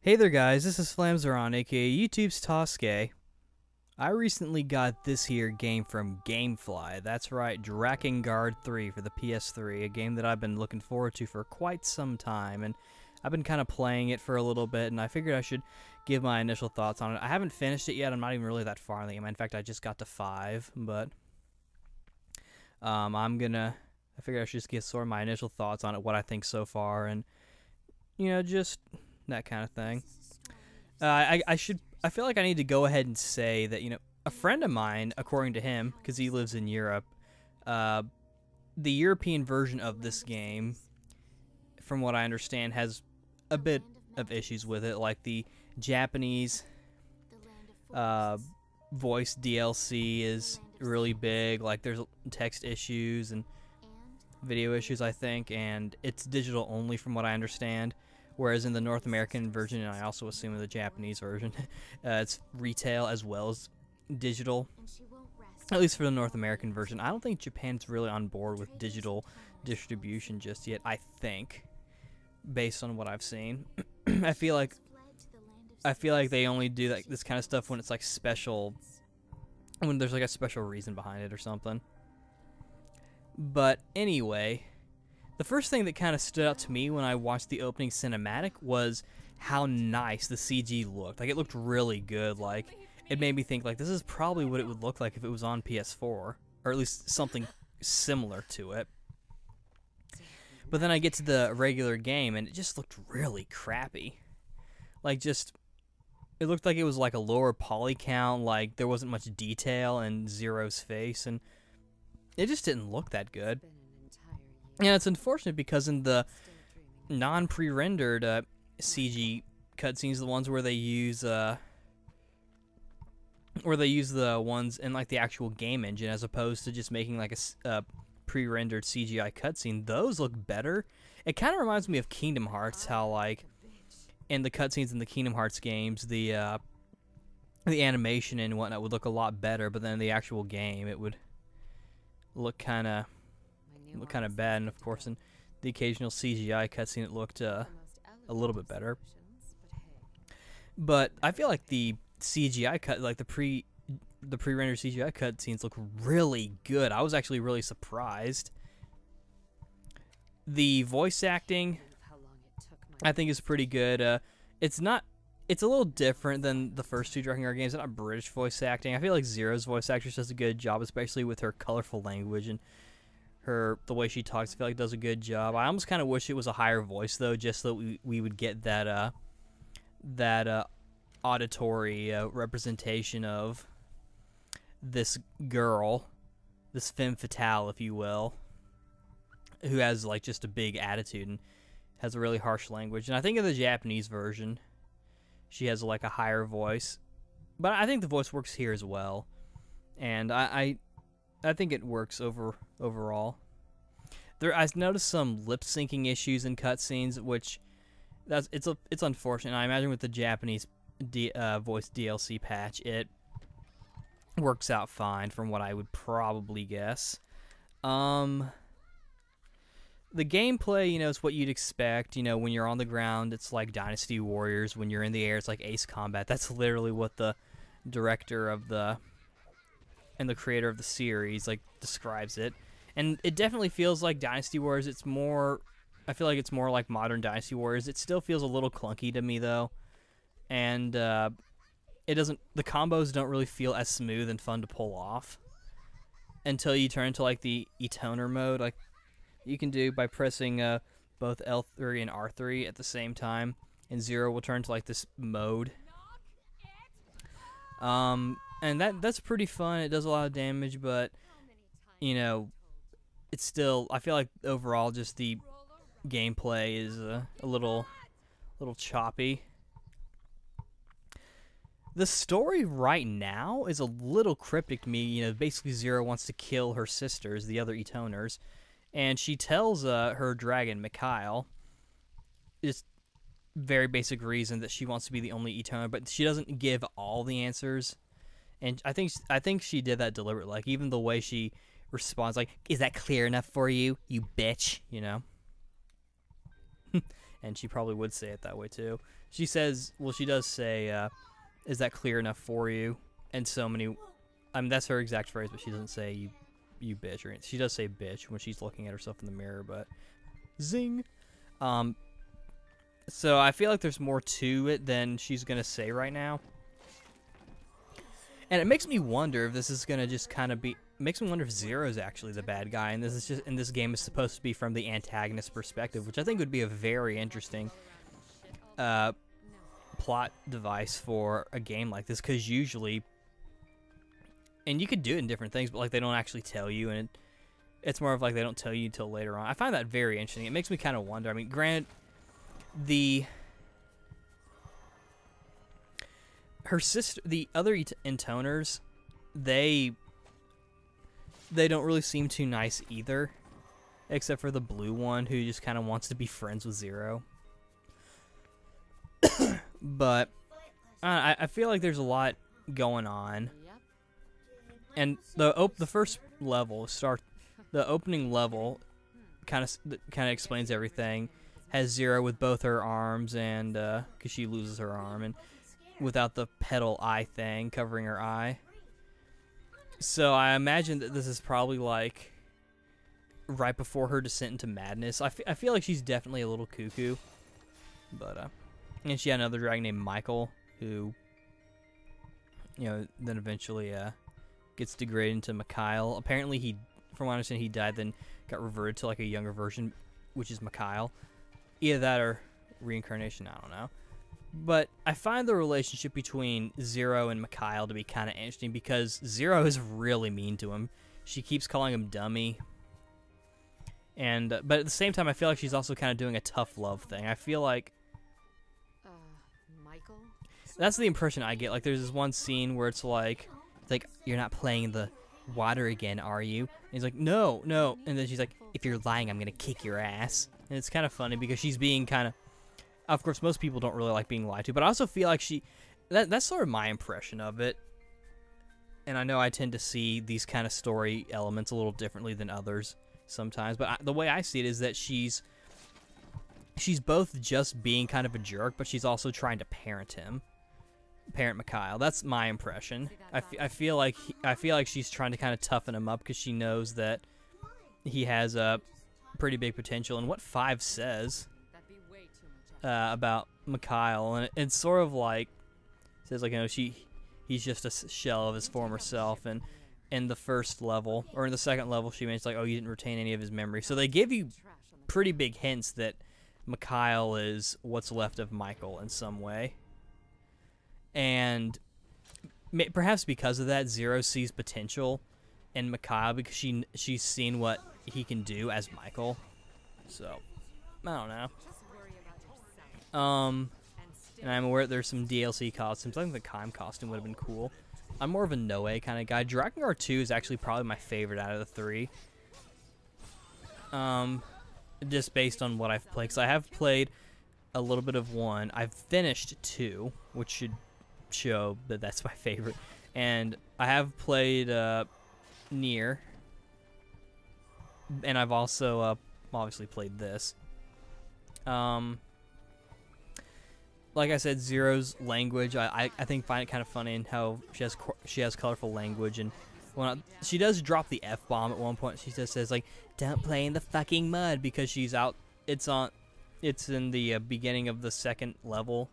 Hey there guys, this is Flamzeron, aka YouTube's Tasuke. I recently got this here game from Gamefly. That's right, Drakengard 3 for the PS3, a game that I've been looking forward to for quite some time, and I've been kind of playing it for a little bit, and I figured I should give my initial thoughts on it. I haven't finished it yet, I'm not even really that far in the game. In fact, I just got to 5, but I figured I should just give sort of my initial thoughts on it, what I think so far, and, just that kind of thing. I feel like I need to go ahead and say that, a friend of mine, according to him, because he lives in Europe, the European version of this game, from what I understand, has a bit of issues with it, like the Japanese voice DLC is really big, like there's text issues and video issues, I think, and it's digital only from what I understand. Whereas in the North American version, and I also assume in the Japanese version, it's retail as well as digital. At least for the North American version. I don't think Japan's really on board with digital distribution just yet, I think, based on what I've seen. I feel like they only do this kind of stuff when it's like special, when there's like a special reason behind it or something. But anyway, the first thing that kind of stood out to me when I watched the opening cinematic was how nice the CG looked. Like, it looked really good. Like, it made me think, like, this is probably what it would look like if it was on PS4, or at least something similar to it. But then I get to the regular game, and it just looked really crappy. Like, it looked like it was like a lower poly count, like there wasn't much detail in Zero's face, and it just didn't look that good. Yeah, it's unfortunate because in the non-pre-rendered CG cutscenes, the ones where they use the ones in like the actual game engine, as opposed to just making like a pre-rendered CGI cutscene, those look better. It kind of reminds me of Kingdom Hearts, how like in the cutscenes in the Kingdom Hearts games, the animation and whatnot would look a lot better, but then in the actual game, it would look kind of bad, and of course in the occasional CGI cutscene it looked a little bit better. But I feel like the CGI cut, like the pre-rendered CGI cutscenes, look really good. I was actually really surprised. The voice acting, I think, is pretty good. It's a little different than the first two Drakengard games. It's not British voice acting. I feel like Zero's voice actress does a good job, especially with her colorful language and the way she talks. I feel like does a good job. I almost kind of wish it was a higher voice though, just so that we would get that auditory representation of this girl, this femme fatale, if you will, who has like just a big attitude and has a really harsh language. And I think in the Japanese version, she has like a higher voice, but I think the voice works here as well, and I think it works overall. I've noticed some lip syncing issues in cutscenes, which it's unfortunate. I imagine with the Japanese voice DLC patch, it works out fine from what I would probably guess. The gameplay, is what you'd expect. When you're on the ground, it's like Dynasty Warriors. When you're in the air, it's like Ace Combat. That's literally what the director of and the creator of the series describes it, and it definitely feels like Dynasty Warriors. I feel like it's more like modern Dynasty Warriors. It still feels a little clunky to me though, and the combos don't really feel as smooth and fun to pull off until you turn into like the E-toner mode, like you can do by pressing both L3 and R3 at the same time, and Zero will turn to like this mode. And that's pretty fun. It does a lot of damage, but it's still, I feel like overall just the gameplay is a little choppy. The story right now is a little cryptic to me. Basically Zero wants to kill her sisters, the other E-toners, and she tells her dragon, Mikhail, just very basic reason that she wants to be the only E-toner, but she doesn't give all the answers. And I think she did that deliberately. Like, even the way she responds, like, "Is that clear enough for you, you bitch?" and she probably would say it that way too. She says, well, she does say, "Is that clear enough for you?" And so many, I mean, that's her exact phrase, but she doesn't say you bitch or anything. She does say bitch when she's looking at herself in the mirror, but zing. So I feel like there's more to it than she's gonna say right now. And it makes me wonder if this is gonna just kind of be. Makes me wonder if Zero's actually the bad guy, and this game is supposed to be from the antagonist perspective, which I think would be a very interesting plot device for a game like this, because usually, and you could do it in different things, but like they don't actually tell you, and it's more of like they don't tell you until later on. I find that very interesting. It makes me kind of wonder. I mean, granted, her sister, the other intoners, they don't really seem too nice either, except for the blue one who just kind of wants to be friends with Zero. But I feel like there's a lot going on, and the first level the opening level kind of explains everything. Has Zero with both her arms, and because she loses her arm, and without the petal eye thing covering her eye. So I imagine that this is probably like right before her descent into madness. I feel like she's definitely a little cuckoo. But and she had another dragon named Michael, who, you know, then eventually gets degraded into Mikhail. Apparently he, from what I understand, he died, then got reverted to like a younger version, which is Mikhail. Either that or reincarnation, I don't know. But I find the relationship between Zero and Mikhail to be kind of interesting, because Zero is really mean to him. She keeps calling him dummy. And but at the same time, I feel like she's also kind of doing a tough love thing. I feel like Michael? That's the impression I get. Like, there's this one scene where it's like, you're not playing in the water again, are you? And he's like, no. And then she's like, if you're lying, I'm gonna kick your ass. And it's kind of funny because she's being kind of course, most people don't really like being lied to, but I also feel like that's sort of my impression of it. And I know I tend to see these kind of story elements a little differently than others sometimes, but the way I see it is that she's both just being kind of a jerk, but she's also trying to parent Mikhail. That's my impression. I feel like she's trying to kind of toughen him up because she knows that he has a pretty big potential. And what 5 says about Mikhail, and it's sort of like, says like, you know, he's just a shell of his former self, and in the first level, or in the second level, she mentions like, oh, you didn't retain any of his memory. So they give you pretty big hints that Mikhail is what's left of Michael in some way. And perhaps because of that, Zero sees potential in Mikhail because she's seen what he can do as Michael. So, I don't know. And I'm aware there's some DLC costumes. I think the Kaim costume would have been cool. I'm more of a Noe kind of guy. Drakengard 2 is actually probably my favorite out of the 3. Just based on what I've played. Because I have played a little bit of 1. I've finished 2, which should show that that's my favorite. And I have played Nier. And I've also obviously played this. Like I said, Zero's language, I think find it kind of funny in how she has colorful language, and she does drop the F-bomb at one point. She just says like, "Don't play in the fucking mud," because she's out. It's in the beginning of the second level,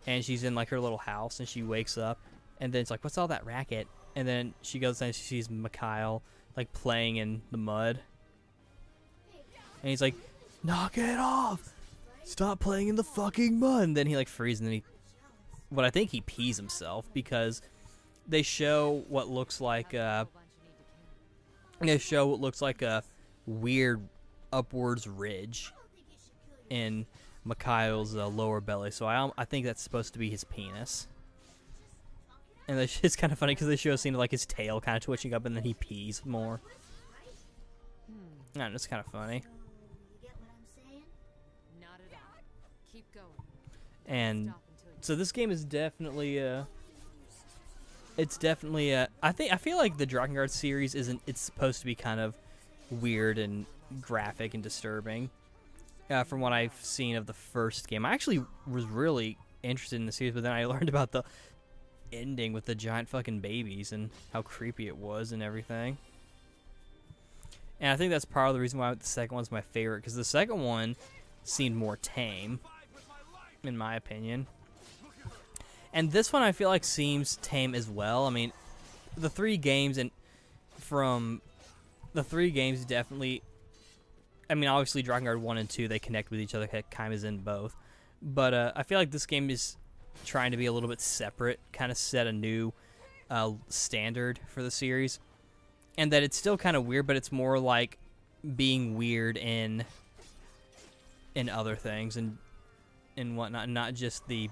and she's in like her little house, and she wakes up, and then it's like, "What's all that racket?" And then she goes and she sees Mikhail like playing in the mud, and he's like, "Knock it off! Stop playing in the fucking mud!" And then he like freezes, and then I think he pees himself, because they show what looks like a weird upwards ridge in Mikhail's lower belly. So I think that's supposed to be his penis. And it's kind of funny because they show a scene of like his tail kind of twitching up, and then he pees more. And it's kind of funny. And so this game is definitely I feel like the Drakengard series it's supposed to be kind of weird and graphic and disturbing. from what I've seen of the first game. I actually was really interested in the series, but then I learned about the ending with the giant fucking babies and how creepy it was and everything. And I think that's part of the reason why the second one's my favorite, because the second one seemed more tame, in my opinion. And this one I feel like seems tame as well. I mean, the three games definitely, I mean, obviously Drakengard 1 and 2, they connect with each other, kind of is in both. But I feel like this game is trying to be a little bit separate, kind of set a new standard for the series. And that it's still kind of weird, but it's more like being weird in other things and whatnot, not just the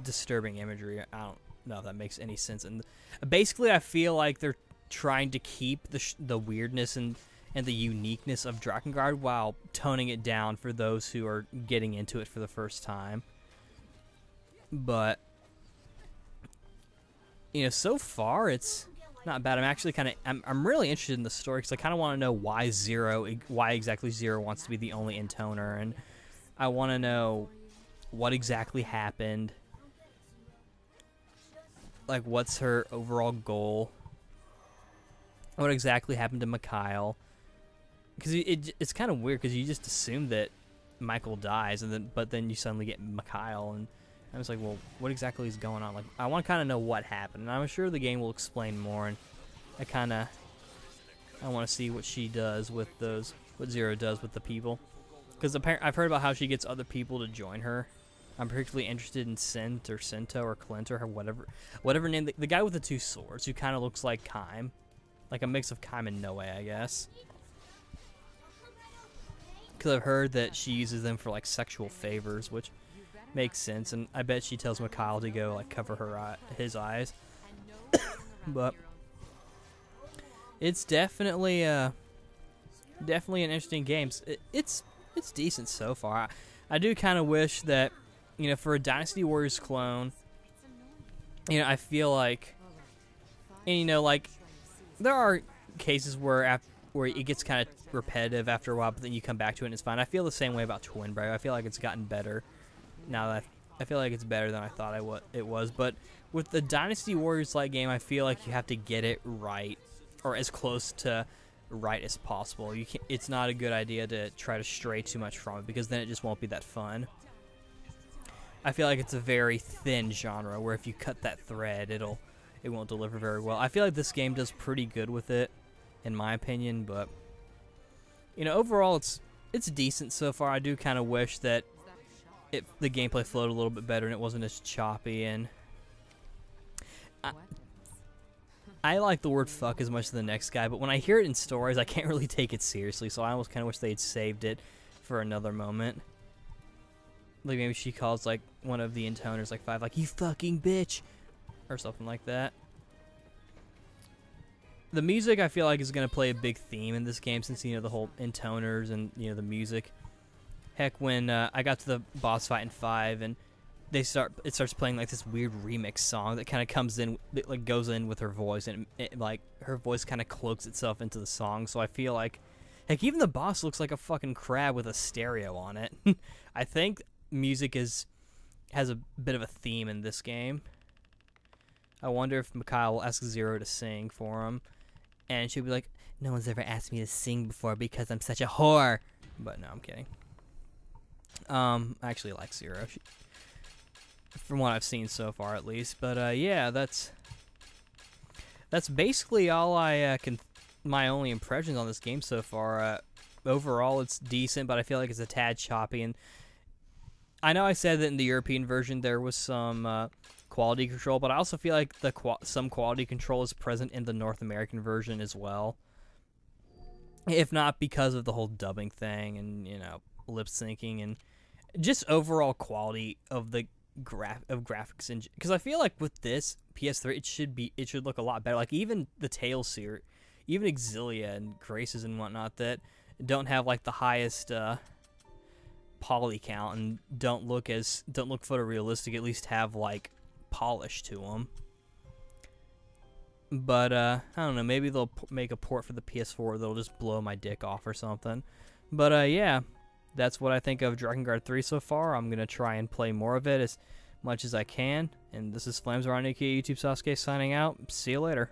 disturbing imagery. I don't know if that makes any sense. And basically, I feel like they're trying to keep the weirdness and the uniqueness of Drakengard while toning it down for those who are getting into it for the first time. But you know, so far it's not bad. I'm actually I'm really interested in the story because I kind of want to know why exactly Zero wants to be the only intoner, and I want to know what exactly happened. Like, what's her overall goal? What exactly happened to Mikhail? Because it's kind of weird because you just assume that Michael dies, but then you suddenly get Mikhail, and I was like, well, what exactly is going on? Like, I want to kind of know what happened, and I'm sure the game will explain more. And I want to see what she does with what Zero does with the people, because I've heard about how she gets other people to join her. I'm particularly interested in Sint or Sento or Clint or whatever name, the guy with the two swords who kind of looks like Kaim, like a mix of Kaim and Noe, I guess. Because I've heard that she uses them for like sexual favors, which makes sense, and I bet she tells Mikhail to go like cover his eyes. But it's definitely an interesting game. It's decent so far. I do kind of wish that, you know, for a Dynasty Warriors clone, you know, I feel like, and you know, like there are cases where it gets kind of repetitive after a while, but then you come back to it and it's fine. I feel the same way about Twin Break. I feel like it's gotten better now that I feel like it's better than I thought it was. But with the Dynasty Warriors like game, I feel like you have to get it right, or as close to right as possible. It's not a good idea to try to stray too much from it, because then it just won't be that fun. I feel like it's a very thin genre where if you cut that thread, it won't deliver very well. I feel like this game does pretty good with it, in my opinion, but you know, overall it's decent so far. I do kind of wish that the gameplay flowed a little bit better and it wasn't as choppy, and I like the word fuck as much as the next guy, but when I hear it in stories, I can't really take it seriously, so I almost kind of wish they'd saved it for another moment. Like maybe she calls like one of the intoners like Five, like, you fucking bitch, or something like that. The music, I feel like, is going to play a big theme in this game, since, you know, the whole intoners and, you know, the music. Heck, when I got to the boss fight in 5 and it starts playing like this weird remix song that kind of comes in, like goes in with her voice, and like her voice kind of cloaks itself into the song. So I feel like, heck, even the boss looks like a fucking crab with a stereo on it. I think music has a bit of a theme in this game. I wonder if Mikhail will ask Zero to sing for him, and she'll be like, no one's ever asked me to sing before because I'm such a whore. But no, I'm kidding. I actually like Zero, from what I've seen so far, at least. But yeah, that's basically all my only impressions on this game so far. Overall, it's decent, but I feel like it's a tad choppy. And I know I said that in the European version there was some quality control, but I also feel like some quality control is present in the North American version as well. If not because of the whole dubbing thing and, you know, lip syncing and just overall quality of the graphics, and because I feel like with this PS3 it should look a lot better. Like even the Tales series, even Exilia and Graces and whatnot that don't have like the highest poly count and don't look photorealistic, at least have like polish to them. But I don't know, maybe they'll make a port for the PS4 that'll just blow my dick off or something. But yeah, that's what I think of Drakengard 3 so far. I'm going to try and play more of it as much as I can. And this is Flames Around AK YouTube Sasuke signing out. See you later.